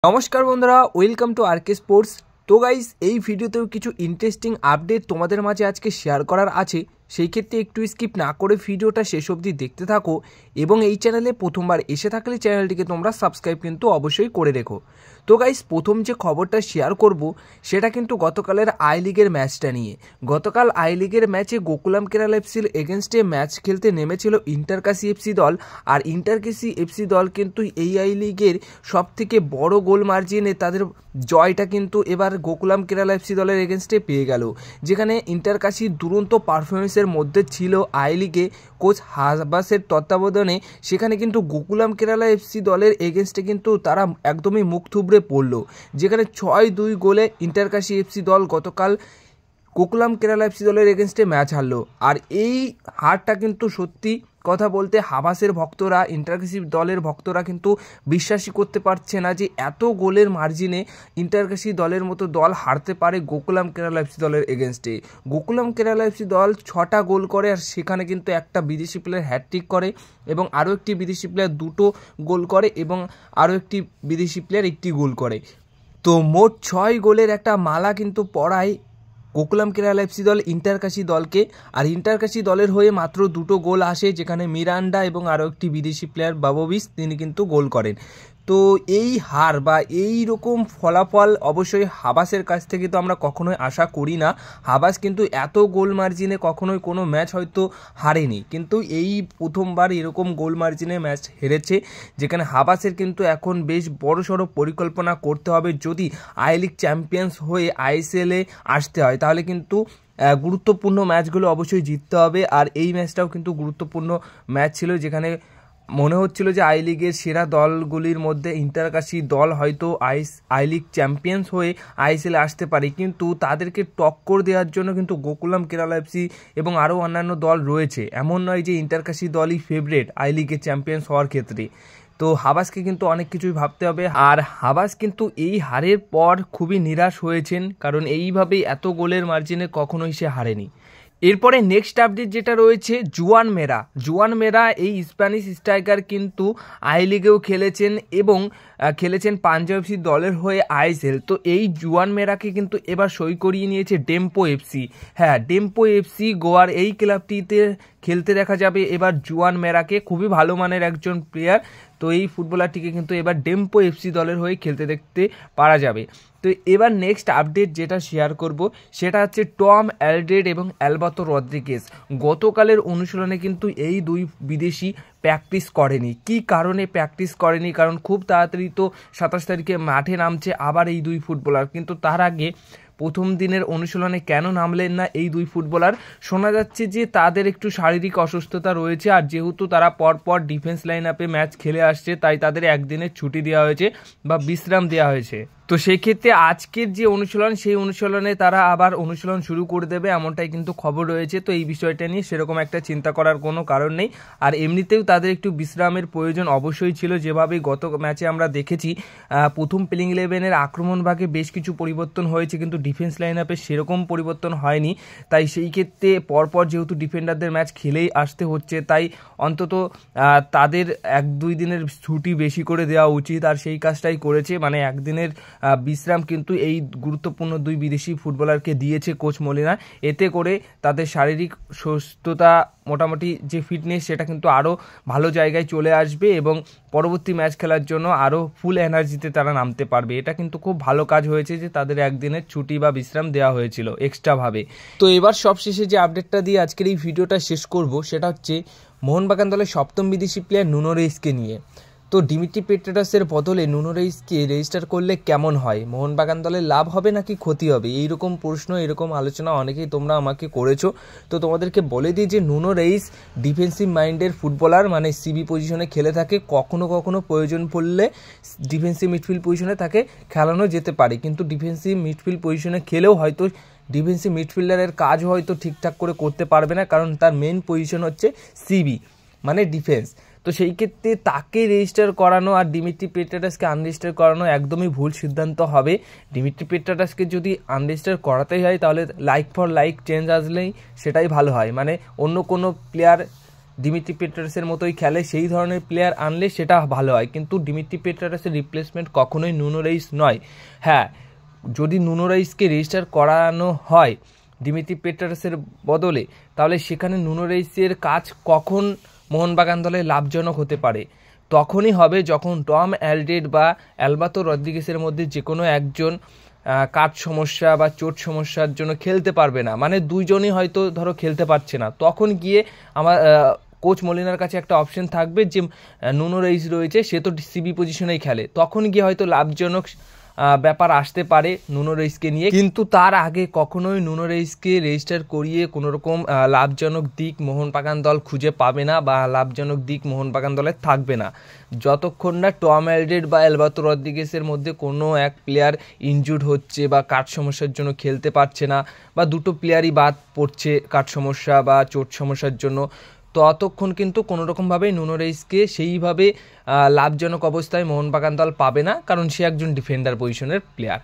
নমস্কার বন্ধুরা, welcome to আরকে sports. তো গাইস, এই ভিডিওতেও কিছু ইন্টারেস্টিং আপডেট তোমাদের মাঝে আজকে শেয়ার করার আছে। সেই ক্ষেত্রে একটু স্কিপ না করে ভিডিওটা শেষ অবধি দেখতে থাকো এবং এই চ্যানেলে প্রথমবার এসে থাকলে চ্যানেলটিকে তোমরা সাবস্ক্রাইব কিন্তু অবশ্যই করে রেখো। তো গাইস, প্রথম যে খবরটা শেয়ার করব সেটা কিন্তু গতকালের আই লিগের ম্যাচটা নিয়ে। গতকাল আই লিগের ম্যাচে গোকুলাম কেরালা এফসির এগেনস্টে ম্যাচ খেলতে নেমেছিল ইন্টারকাশি এফসি দল। আর ইন্টারকাশি এফসি দল কিন্তু এই আই লিগের সবথেকে বড় গোল মার্জিনে তাদের জয়টা কিন্তু এবার গোকুলাম কেরালা এফসি দলের এগেনস্টে পেয়ে গেল, যেখানে ইন্টারকাশির দুরন্ত পারফরমেন্সের মধ্যে ছিল আই লিগে কোচ হাবাসের তত্ত্বাবধানে। সেখানে কিন্তু গোকুলাম কেরালা এফসি দলের এগেনস্টে কিন্তু তারা একদমই মুখ থুবড়ে পড়লো, যেখানে 6-2 গোলে ইন্টারকাশি এফসি দল গতকাল গোকুলাম কেরালা এফসি দলের এগেনস্টে ম্যাচ হারলো। আর এই হারটা কিন্তু সত্যি কথা বলতে হাবাসের ভক্তরা, ইন্টারকাশি দলের ভক্তরা কিন্তু বিশ্বাসই করতে পারছে না যে এত গোলের মার্জিনে ইন্টারকাশি দলের মতো দল হারতে পারে গোকুলাম কেরালা এফসি দলের এগেনস্টে। গোকুলাম কেরালা এফসি দল 6টা গোল করে, আর সেখানে কিন্তু একটা বিদেশি প্লেয়ার হ্যাটট্রিক করে এবং আরও একটি বিদেশি প্লেয়ার 2টো গোল করে এবং আরও একটি বিদেশি প্লেয়ার 1টি গোল করে। তো মোট 6 গোলের একটা মালা কিন্তু পড়ায় গোকুলাম কেরালা এফসি দল ইন্টারকাশি দলকে। আর ইন্টারকাশি দলের হয়ে মাত্র 2টো গোল আসে, যেখানে মিরান্ডা এবং আরও একটি বিদেশি প্লেয়ার বাবোভিচ তিনি কিন্তু গোল করেন। তো এই হার বা এই রকম ফলাফল অবশ্যই হাবাসের কাছ থেকে তো আমরা কখনোই আশা করি না। হাবাস কিন্তু এত গোল মার্জিনে কখনোই কোনো ম্যাচ হয়তো হারেনি, কিন্তু এই প্রথমবার এরকম গোল মার্জিনে ম্যাচ হেরেছে, যেখানে হাবাসের কিন্তু এখন বেশ বড়সড় পরিকল্পনা করতে হবে। যদি আই লিগ চ্যাম্পিয়ন্স হয়ে আইএসএলে আসতে হয় তাহলে কিন্তু গুরুত্বপূর্ণ ম্যাচগুলো অবশ্যই জিততে হবে। আর এই ম্যাচটাও কিন্তু গুরুত্বপূর্ণ ম্যাচ ছিল, যেখানে মনে হচ্ছিল যে আই লিগের সেরা দলগুলির মধ্যে ইন্টারকাশি দল হয়তো আই লিগ চ্যাম্পিয়ন্স হয়ে আইএসএলে আসতে পারে, কিন্তু তাদেরকে টক্কর দেওয়ার জন্য কিন্তু গোকুলাম কেরালা এফসি এবং আরও অন্যান্য দল রয়েছে। এমন নয় যে ইন্টারকাশি দলই ফেভারিট আই লিগের চ্যাম্পিয়ন্স হওয়ার ক্ষেত্রে। তো হাবাসকে কিন্তু অনেক কিছুই ভাবতে হবে। আর হাবাস কিন্তু এই হারের পর খুবই নিরাশ হয়েছেন, কারণ এইভাবেই এত গোলের মার্জিনে কখনোই সে হারেনি। এরপরে নেক্সট আপডেট যেটা রয়েছে, জুয়ান মেরা এই স্প্যানিশ স্ট্রাইকার কিন্তু আই লিগেও খেলেছেন এবং খেলেছেন পাঞ্জাব এফসি দলের হয়ে আইএসএল। তো এই জুয়ান মেরাকে কিন্তু এবার সই করিয়ে নিয়েছে ডেম্পো এফসি। হ্যাঁ, ডেম্পো এফসি গোয়ার এই ক্লাবটিতে খেলতে দেখা যাবে এবার জুয়ান মেরাকে, খুবই ভালো মানের একজন প্লেয়ার। তো এই ফুটবলারটিকে কিন্তু এবার ডেম্পো এফসি দলের হয়ে খেলতে দেখতে পারা যাবে। তো এবার নেক্সট আপডেট যেটা শেয়ার করব সেটা হচ্ছে টম অ্যালড্রেড এবং অ্যালবার্তো রদ্রিগেজ। গতকালের অনুশীলনে কিন্তু এই দুই বিদেশি প্র্যাকটিস করেনি। কি কারণে প্র্যাকটিস করেনি? কারণ খুব তাড়াতাড়ি তো 27 তারিখে মাঠে নামছে আবার এই দুই ফুটবলার, কিন্তু তার আগে প্রথম দিনের অনুশীলনে কেন নামলেন না এই দুই ফুটবলার? শোনা যাচ্ছে যে তাদের একটু শারীরিক অসুস্থতা রয়েছে, আর যেহেতু তারা পরপর ডিফেন্স লাইন আপে ম্যাচ খেলে আসছে তাই তাদের একদিনের ছুটি দেওয়া হয়েছে বা বিশ্রাম দেওয়া হয়েছে। তো সেই ক্ষেত্রে আজকের যে অনুশীলন সেই অনুশীলনে তারা আবার অনুশীলন শুরু করে দেবে, এমনটাই কিন্তু খবর রয়েছে। তো এই বিষয়টা নিয়ে সেরকম একটা চিন্তা করার কোনো কারণ নেই। আর এমনিতেও তাদের একটু বিশ্রামের প্রয়োজন অবশ্যই ছিল, যেভাবে গত ম্যাচে আমরা দেখেছি প্রথম প্লেইং 11-এর আক্রমণ ভাগে বেশ কিছু পরিবর্তন হয়েছে, কিন্তু ডিফেন্স লাইন আপে সেরকম পরিবর্তন হয়নি। তাই সেই ক্ষেত্রে পরপর যেহেতু ডিফেন্ডারদের ম্যাচ খেলেই আসতে হচ্ছে, তাই অন্তত তাদের 1-2 দিনের ছুটি বেশি করে দেওয়া উচিত, আর সেই কাজটাই করেছে। মানে একদিনের বিশ্রাম কিন্তু এই গুরুত্বপূর্ণ দুই বিদেশি ফুটবলারকে দিয়েছে কোচ মলিনা। এতে করে তাদের শারীরিক সুস্থতা, মোটামুটি যে ফিটনেস, সেটা কিন্তু আরও ভালো জায়গায় চলে আসবে এবং পরবর্তী ম্যাচ খেলার জন্য আরও ফুল এনার্জিতে তারা নামতে পারবে। এটা কিন্তু খুব ভালো কাজ হয়েছে যে তাদের একদিনের ছুটি বা বিশ্রাম দেওয়া হয়েছিল এক্সট্রাভাবে। তো এবার সবশেষে যে আপডেটটা দিয়ে আজকের এই ভিডিওটা শেষ করব সেটা হচ্ছে মোহনবাগান দলের 7ম বিদেশি প্লেয়ার নুনো রেইসকে নিয়ে। তো ডিমিট্রি পেট্রাসের বদলে নুনো রেইসকে রেজিস্টার করলে কেমন হয়? মোহনবাগান দলের লাভ হবে নাকি ক্ষতি হবে? এইরকম প্রশ্ন, এরকম আলোচনা অনেকেই তোমরা আমাকে করেছো। তো তোমাদেরকে বলে দিই যে নুনো রেইস ডিফেন্সিভ মাইন্ডের ফুটবলার, মানে সিবি পজিশনে খেলে থাকে। কখনো কখনো প্রয়োজন পড়লে ডিফেন্সিভ মিডফিল্ড পজিশনে তাকে খেলানো যেতে পারে, কিন্তু ডিফেন্সিভ মিডফিল্ড পজিশনে খেলেও হয়তো ডিফেন্সিভ মিডফিল্ডারের কাজ হয়তো ঠিকঠাক করে করতে পারবে না, কারণ তার মেন পজিশন হচ্ছে সিবি মানে ডিফেন্স। তো সেই ক্ষেত্রে তাকে রেজিস্টার করানো আর ডিমিট্রি পেট্রাসকে আনরেজিস্টার করানো একদমই ভুল সিদ্ধান্ত হবে। ডিমিট্রি পেট্রাসকে যদি আনরেজিস্টার করাতেই হয় তাহলে লাইক ফর লাইক চেঞ্জ আসলেই সেটাই ভালো হয়। মানে অন্য কোনো প্লেয়ার দিমিত্রি পেট্রাসের মতোই খেলে সেই ধরনের প্লেয়ার আনলে সেটা ভালো হয়, কিন্তু দিমিত্রি পেট্রাসের রিপ্লেসমেন্ট কখনোই নুনো রেইস নয়। হ্যাঁ, যদি নুনো রেইসকে রেজিস্টার করানো হয় দিমিত্রি পেট্রাসের বদলে, তাহলে সেখানে নুনো রেইসের কাজ কখন মোহনবাগান দলে লাভজনক হতে পারে, তখনই হবে যখন টম অ্যালড্রেড বা অ্যালবাতো রদ্রিগেসের মধ্যে যে কোনো একজন কাঠ সমস্যা বা চোট সমস্যার জন্য খেলতে পারবে না, মানে দুইজনই হয়তো ধরো খেলতে পারছে না, তখন গিয়ে আমার কোচ মলিনার কাছে একটা অপশন থাকবে যে নুনো রেইস রয়েছে, সে তো সিবি পজিশনেই খেলে, তখন গিয়ে হয়তো লাভজনক ব্যাপার আসতে পারে নুনো রেইসকে নিয়ে। কিন্তু তার আগে কখনোই নুনো রেইসকে রেজিস্টার করিয়ে কোনোরকম লাভজনক দিক মোহনবাগান দল খুঁজে পাবে না বা লাভজনক দিক মোহনবাগান দলে থাকবে না, যতক্ষণ না টম অ্যালড্রেড বা অ্যালবাতো রদ্রিগেসের মধ্যে কোনো এক প্লেয়ার ইনজুর্ড হচ্ছে বা কাঠ সমস্যার জন্য খেলতে পারছে না, বা দুটো প্লেয়ারই বাদ পড়ছে কাঠ সমস্যা বা চোট সমস্যার জন্য, ততক্ষণ কিন্তু কোনোরকমভাবেই নুনো রেইসকে সেইভাবে লাভজনক অবস্থায় মোহনবাগান দল পাবে না, কারণ সে একজন ডিফেন্ডার পজিশনের প্লেয়ার।